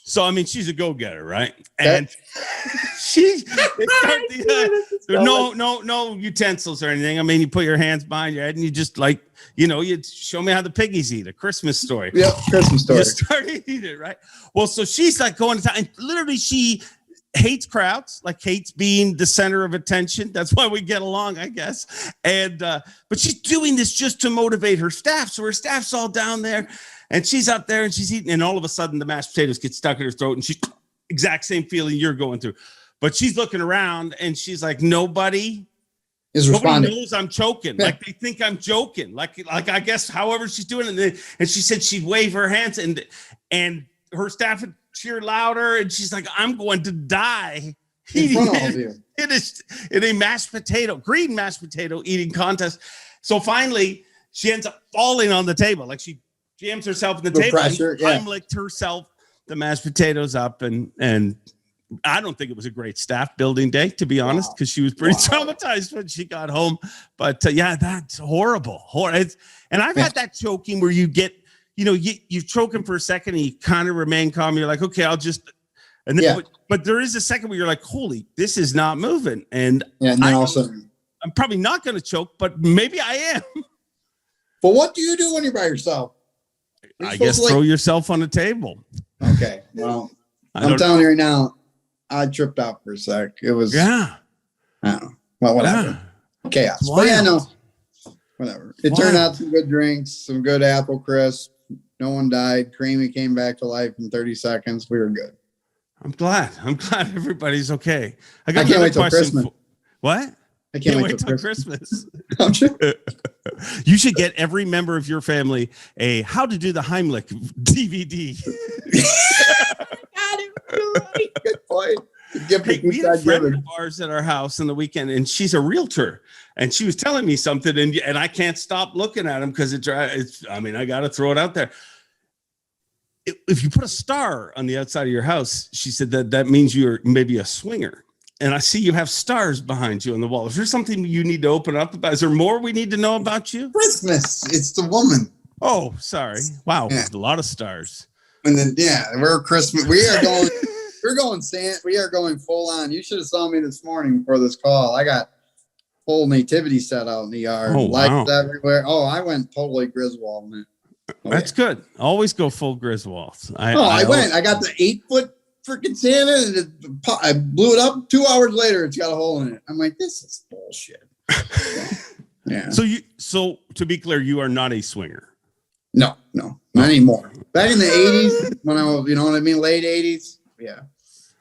So, I mean, she's a go-getter, right? And no utensils or anything. I mean, you put your hands behind your head and you just you show me how the piggies eat, a Christmas story. Yeah, Christmas story. You start eating it, right? Well, so she's like going to town, and literally she hates crowds, hates being the center of attention. That's why we get along, I guess. And but she's doing this just to motivate her staff. So her staff's all down there, and she's up there and she's eating, and all of a sudden the mashed potatoes get stuck in her throat, and she's exact same feeling you're going through. But she's looking around and she's like, nobody knows I'm choking. Yeah. Like they think I'm joking. Like I guess however she's doing it. And she said she'd wave her hands and her staff would cheer louder, and she's like, I'm going to die in a green mashed potato eating contest. So finally she ends up falling on the table. Like she jams herself in the table, pressure, and licked herself the mashed potatoes up, and I don't think it was a great staff building day, to be honest, because she was pretty traumatized when she got home. But that's horrible. And I've had that choking where you get, you're choking for a second and you kind of remain calm. You're like, okay, I'll just, and then, but there is a second where you're like, holy, this is not moving. And then also, I'm probably not going to choke, but maybe I am. But what do you do when you're by yourself? I guess throw yourself on a table. Okay. Well, I'm telling you right now, I tripped out for a sec. It was, I don't know. Well, whatever. Yeah. Chaos. But no, whatever. It turned out some good drinks, some good apple crisp. No one died. Creamy came back to life in 30 seconds. We were good. I'm glad everybody's okay. I can't wait till Christmas. What? I can't wait till Christmas. You should get every member of your family a How to Do the Heimlich DVD. Good point. We had a friend of ours at our house on the weekend, and she's a realtor, and she was telling me something, and I can't stop looking at him because I got to throw it out there. If you put a star on the outside of your house, she said that means you're maybe a swinger. And I see you have stars behind you on the wall. Is there something you need to open up about? Is there more we need to know about you? Christmas. It's the woman. Oh, sorry. Wow. Yeah. A lot of stars. And then, we're Christmas. We are going full on. You should have saw me this morning before this call. I got full nativity set out in the yard. Lights everywhere. Oh, I went totally Griswold, man. That's good. Always go full Griswold. I got the 8-foot freaking Santa, and I blew it up. 2 hours later, it's got a hole in it. I'm like, this is bullshit. Yeah. So to be clear, you are not a swinger. No, not anymore. Back in the 80s, when I was, late 80s. Yeah.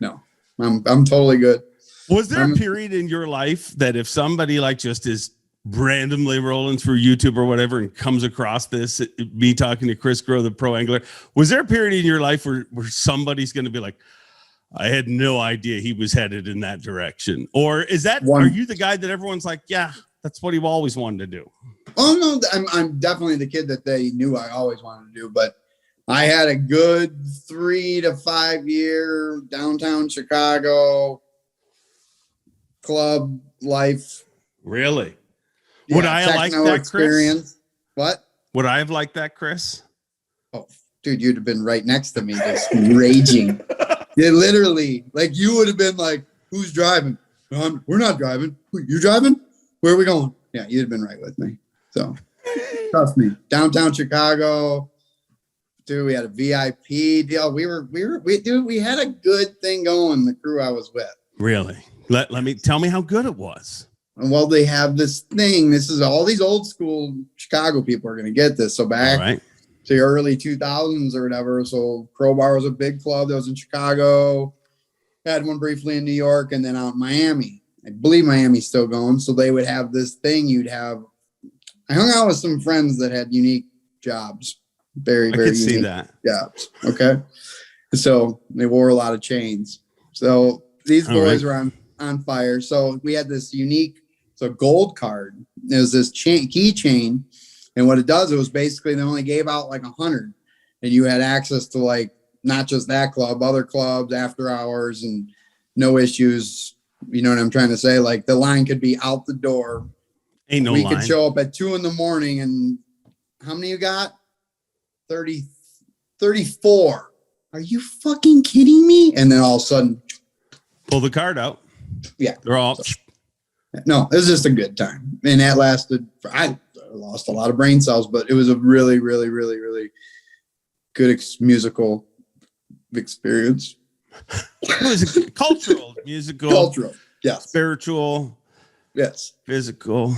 No, I'm totally good. Was there a period in your life that if somebody just is randomly rolling through YouTube or whatever and comes across this, me talking to Chris Groh, the pro angler, was there a period in your life where somebody's going to be like, I had no idea he was headed in that direction? Or are you the guy that everyone's like, yeah, that's what he always wanted to do? Oh no, I'm definitely the kid that they knew I always wanted to do, but I had a good 3 to 5 year downtown Chicago club life. Really? Yeah, would I have liked that, experience? Chris? What? Would I have liked that, Chris? Oh, dude, you'd have been right next to me, just raging. Yeah, literally, you would have been like, "Who's driving? We're not driving. You driving? Where are we going?" Yeah, you'd have been right with me. So Trust me, downtown Chicago, dude. We had a VIP deal. We had a good thing going. The crew I was with. Really? Let me tell me how good it was. Well, they have this thing. This is all these old school Chicago people are going to get this. So back to the early 2000s or whatever. So Crowbar was a big club that was in Chicago. Had one briefly in New York and then out in Miami. I believe Miami's still going. So they would have this thing. I hung out with some friends that had unique jobs. Very, very unique see that. jobs. Okay. So they wore a lot of chains. So these boys were on fire. So we had this unique, gold card. It was this keychain. And what it does, it was basically, they only gave out like 100. And you had access to like, not just that club, other clubs, after hours, and no issues. You know what I'm trying to say? Like the line could be out the door. Ain't no we line. Could show up at 2 a.m. and how many you got? 34. Are you fucking kidding me? And then all of a sudden, pull the card out. Yeah. They're all. No, it was just a good time. And that lasted, I lost a lot of brain cells, but it was a really, really, really, really good musical experience. It was a cultural, musical, yes, spiritual, yes, physical,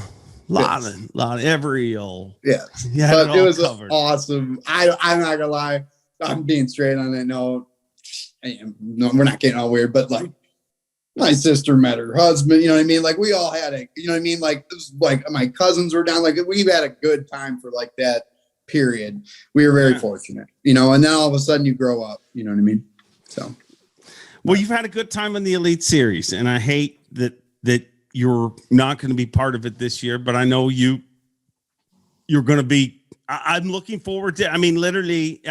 lot of every yes. Yeah, but it was awesome. I'm not gonna lie, I'm being straight on that note. No, we're not getting all weird, but like my sister met her husband, you know what I mean? Like we all had it, you know what I mean? Like it was like my cousins were down, like we've had a good time for like that period. We were very fortunate, you know, and then all of a sudden you grow up, you know what I mean? So, well, you've had a good time in the Elite Series, and I hate that you're not going to be part of it this year, but I know you're going to be. I'm looking forward to. I mean, literally,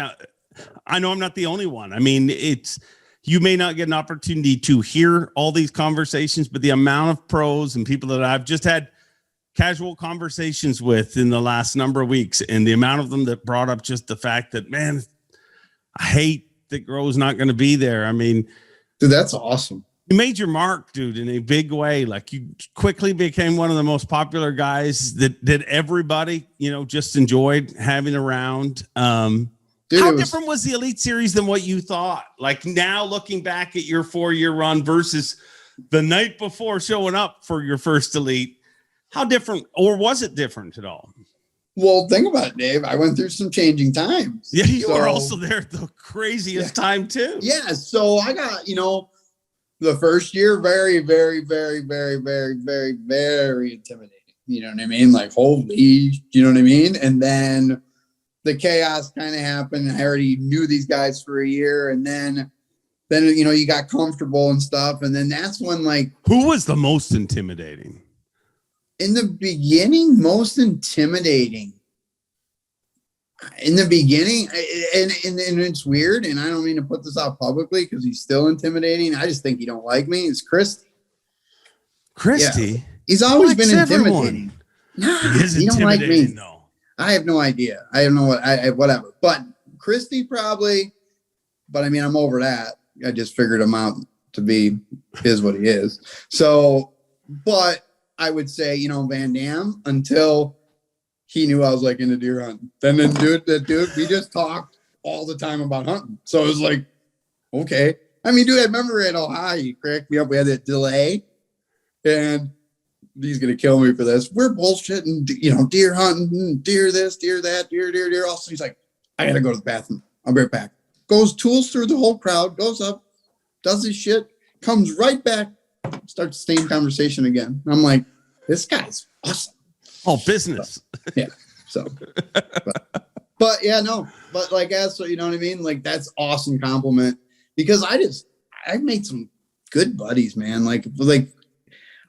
I know I'm not the only one. I mean, you may not get an opportunity to hear all these conversations, but the amount of pros and people that I've just had casual conversations with in the last number of weeks, and the amount of them that brought up just the fact that, man, I hate that Groh's not going to be there. I mean, dude, that's awesome. You made your mark, dude, in a big way. Like you quickly became one of the most popular guys that everybody, just enjoyed having around. Dude, how different was the Elite Series than what you thought? Like now looking back at your 4-year run versus the night before showing up for your first Elite, how different, or was it different at all? Well, think about it, Dave. I went through some changing times. Yeah, you were also there at the craziest time too. Yeah, so I got, the first year very, very, very, very, very, very, very intimidating. You know what I mean? Like, holy, you know what I mean? And then the chaos kind of happened. I already knew these guys for a year, and then you got comfortable and stuff. And then that's when, like, who was the most intimidating? In the beginning, most intimidating. In the beginning, and it's weird, and I don't mean to put this out publicly because he's still intimidating. I just think he don't like me. It's Christy. Yeah. He's always been intimidating. Nah, he don't like me. No. I have no idea. I don't know whatever. But Christy probably. But I mean, I'm over that. I just figured him out to be what he is. So, but I would say, Van Dam until he knew I was like into deer hunting. Then dude, we just talked all the time about hunting. So it was like, okay. I mean, dude, I remember at Ohio, he cracked me up. We had that delay, and he's gonna kill me for this. We're bullshitting, deer hunting, deer this, deer that, deer. All of a sudden he's like, I gotta go to the bathroom. I'll be right back. Goes tools through the whole crowd, goes up, does his shit, comes right back, starts the same conversation again. I'm like, this guy's awesome. Oh, business. So, yeah. So, but yeah, no, but like, so you know what I mean? Like, that's awesome compliment, because I've made some good buddies, man. Like,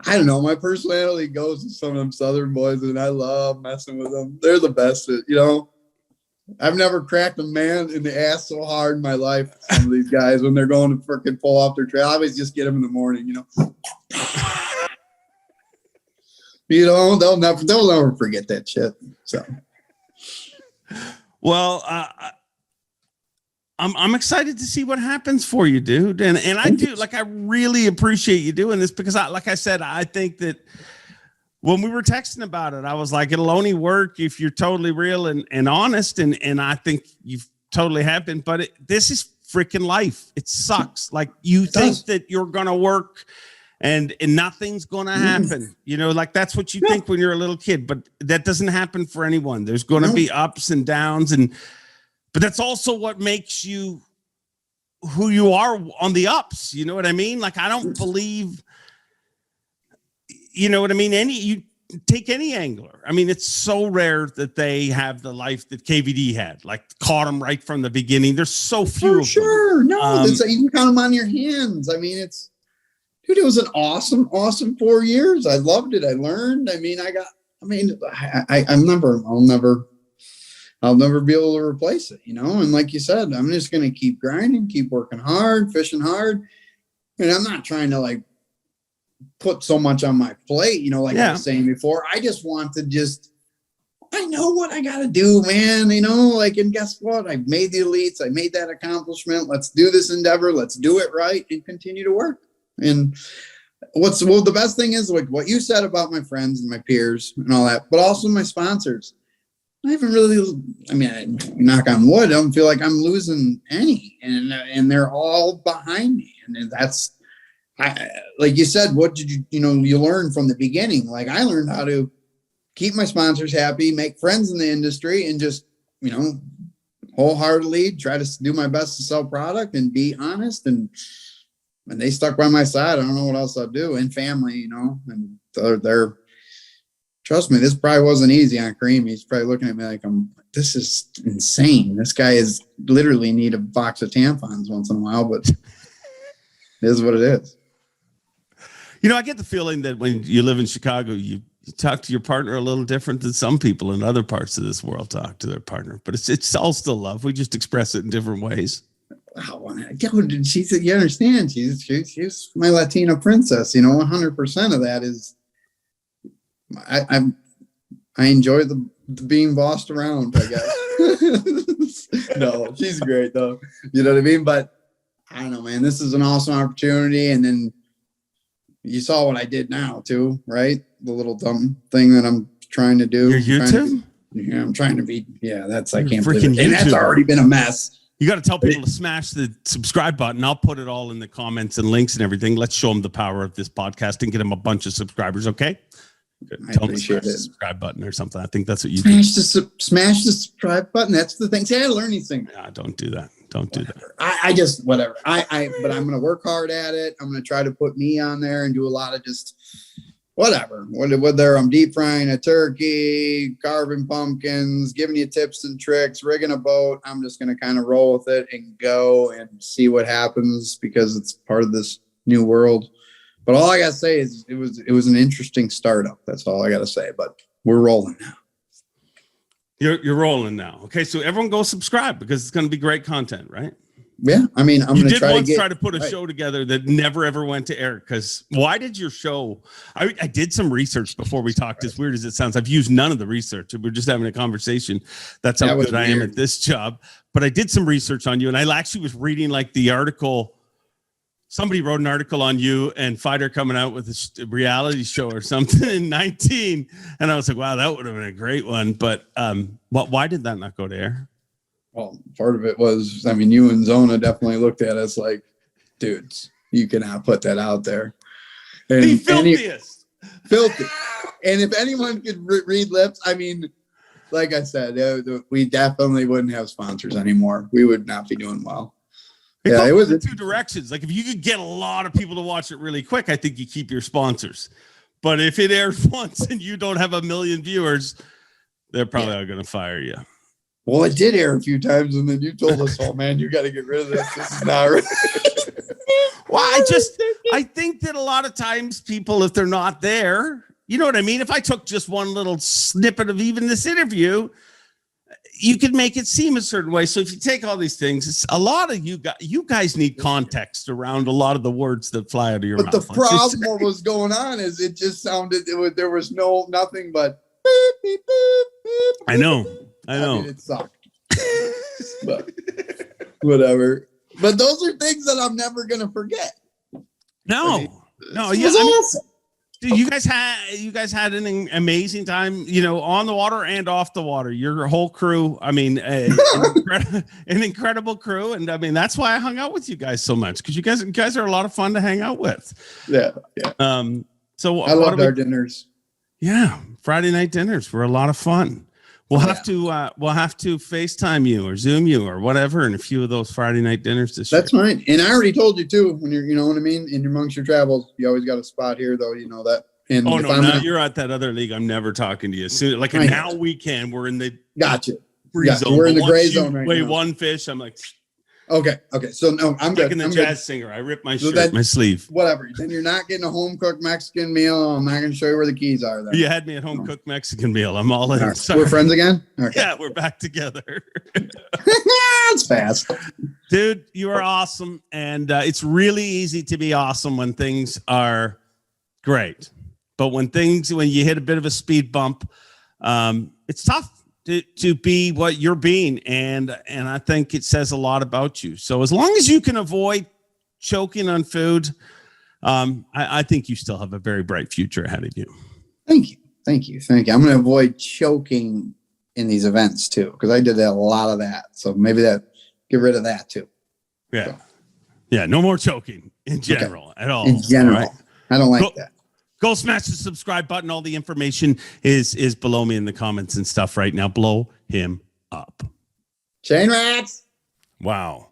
I don't know. My personality goes to some of them Southern boys, and I love messing with them. They're the best, I've never cracked a man in the ass so hard in my life. Some of these guys, when they're going to freaking pull off their trail, I always just get them in the morning, they'll never forget that shit. So, well, I'm excited to see what happens for you, dude. And I do, like, I really appreciate you doing this, because I think that when we were texting about it, I was like, it'll only work if you're totally real and honest. And I think you've totally have been, but this is freaking life. It sucks. Like you think that you're going to work and nothing's going to happen, you know, like that's what you think when you're a little kid, but that doesn't happen for anyone. There's going to be ups and downs. But that's also what makes you who you are on the ups. You know what I mean? Like, I don't believe, you know what I mean? You take any angler. I mean, it's so rare that they have the life that KVD had, like caught them right from the beginning. There's so few. For sure. No, you can count them on your hands. I mean, dude, it was an awesome 4 years. I loved it. I learned. I mean, I'll never be able to replace it, you know? And like you said, I'm just going to keep grinding, keep working hard, fishing hard. And I'm not trying to like put so much on my plate, you know, like I was saying before. I just want to I know what I got to do, man, you know, like, and guess what? I've made the elites. I made that accomplishment. Let's do this endeavor. Let's do it right and continue to work. And the best thing is like what you said about my friends and my peers and all that, but also my sponsors. I haven't really, I mean, I knock on wood, I don't feel like I'm losing any, and they're all behind me. And that's, like you said, what did you learn from the beginning? Like I learned how to keep my sponsors happy, make friends in the industry, and just, you know, wholeheartedly try to do my best to sell product and be honest. And they stuck by my side. I don't know what else I'll do. And family, you know, and they're trust me, this probably wasn't easy on Kareem. He's probably looking at me like, this is insane. This guy is literally need a box of tampons once in a while, but it is what it is. You know, I get the feeling that when you live in Chicago, you talk to your partner a little different than some people in other parts of this world talk to their partner, but it's all still love. We just express it in different ways. Oh, she said, you understand? She's my Latina princess. You know, 100% of that is, I enjoy the being bossed around, I guess. No, she's great though. You know what I mean? But I don't know, man, this is an awesome opportunity. And then you saw what I did now too, right? The little dumb thing that I'm trying to do. Your YouTube? I'm trying to be, that's, I can't believe it. And that's already been a mess. You got to tell people to smash the subscribe button. I'll put it all in the comments and links and everything. Let's show them the power of this podcast and get them a bunch of subscribers. Okay. Tell them to smash the subscribe button or something. I think that's what you smash the subscribe button. That's the thing. See, I learn these things. Nah, don't do that. Don't do that. I just, whatever. But I'm going to work hard at it. I'm going to try to put me on there and do a lot of just whatever. Whether I'm deep frying a turkey, carving pumpkins, giving you tips and tricks, rigging a boat, I'm just going to kind of roll with it and go and see what happens because it's part of this new world. But all I got to say is it was an interesting startup. That's all I got to say. But we're rolling now. You're rolling now. Okay, so everyone go subscribe because it's going to be great content, right? Yeah, I mean, I'm going to try to put a show together that never ever went to air. Because why did your show? I did some research before we talked. As weird as it sounds, I've used none of the research. We're just having a conversation. That's how good I am at this job. But I did some research on you, and I actually was reading like the article. Somebody wrote an article on you and Fighter coming out with a reality show or something in 19. And I was like, wow, that would have been a great one. But why did that not go to air? Well, part of it was, I mean, you and Zona definitely looked at us like, dudes, you cannot put that out there. And, the filthiest. Filthy. And if anyone could read lips, I mean, like I said, we definitely wouldn't have sponsors anymore. We would not be doing well. It was in two directions. Like if you could get a lot of people to watch it really quick, I think you keep your sponsors. But if it airs once and you don't have 1 million viewers, they're probably going to fire you. Well, it did air a few times, and then you told us, "Oh man, you got to get rid of this. This is not right." Well, I think that a lot of times people, if they're not there, you know what I mean? If I took just one little snippet of even this interview, you could make it seem a certain way. So if you take all these things, it's a lot of you guys need context around a lot of the words that fly out of your mouth. But the problem what was going on is it just sounded, there was nothing but beep, beep, beep, beep. I know. I mean, it sucked. But whatever. But those are things that I'm never going to forget. No. It was awesome. Dude, you guys had an amazing time, on the water and off the water. Your whole crew, I mean, an incredible crew, and I mean that's why I hung out with you guys so much, because you guys are a lot of fun to hang out with. Yeah. So I loved our dinners. Yeah, Friday night dinners were a lot of fun. We'll have to FaceTime you or Zoom you or whatever in a few of those Friday night dinners this year. That's fine. And I already told you too, when you're, you know what I mean, amongst your travels, you always got a spot here, though. You know that. And now you're at that other league. I'm never talking to you. Soon, like now we can. We're in the free zone. We're in the gray zone right now. Weigh one fish. I'm like, okay. So no, I'm good. Like in the I'm jazz good. singer. I ripped my shirt, my sleeve. Whatever. Then you're not getting a home cooked Mexican meal. I'm not going to show you where the keys are. Then. You had me at home cooked Mexican meal. I'm all in. All right. We're friends again. Okay. Yeah, we're back together. That's fast, dude. You are awesome, and it's really easy to be awesome when things are great. But when you hit a bit of a speed bump, it's tough to be what you're being. And I think it says a lot about you. So as long as you can avoid choking on food, I think you still have a very bright future ahead of you. Thank you. I'm going to avoid choking in these events too, because I did a lot of that. So maybe get rid of that too. Yeah. So. Yeah. No more choking in general at all. In general. Right? I don't like that. Go smash the subscribe button. All the information is below me in the comments and stuff right now. Blow him up. Chain rats. Wow.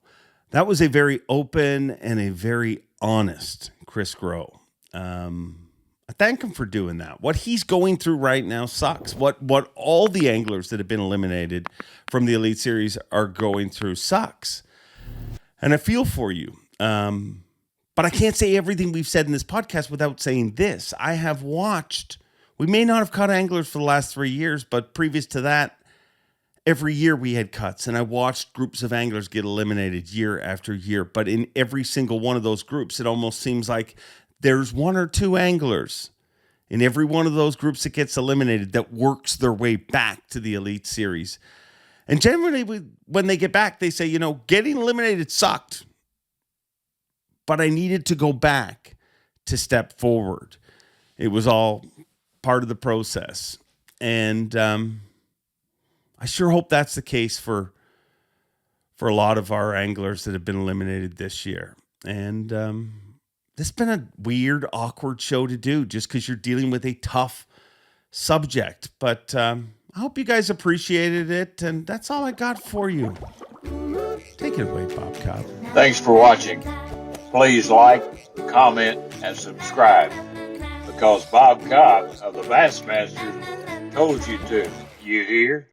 That was a very open and a very honest Chris Groh. I thank him for doing that. What he's going through right now sucks. What all the anglers that have been eliminated from the Elite Series are going through sucks. And I feel for you. But I can't say everything we've said in this podcast without saying this. I have watched, we may not have caught anglers for the last 3 years, but previous to that, every year we had cuts. And I watched groups of anglers get eliminated year after year. But in every single one of those groups, it almost seems like there's one or two anglers in every one of those groups that gets eliminated that works their way back to the Elite Series. And generally, when they get back, they say, getting eliminated sucked. But I needed to go back to step forward. It was all part of the process. And I sure hope that's the case for a lot of our anglers that have been eliminated this year. And this has been a weird, awkward show to do just because you're dealing with a tough subject. But I hope you guys appreciated it. And that's all I got for you. Take it away, Bob Cobb. Thanks for watching. Please like, comment, and subscribe, because Bob Cobb of the Bassmaster told you to. You hear?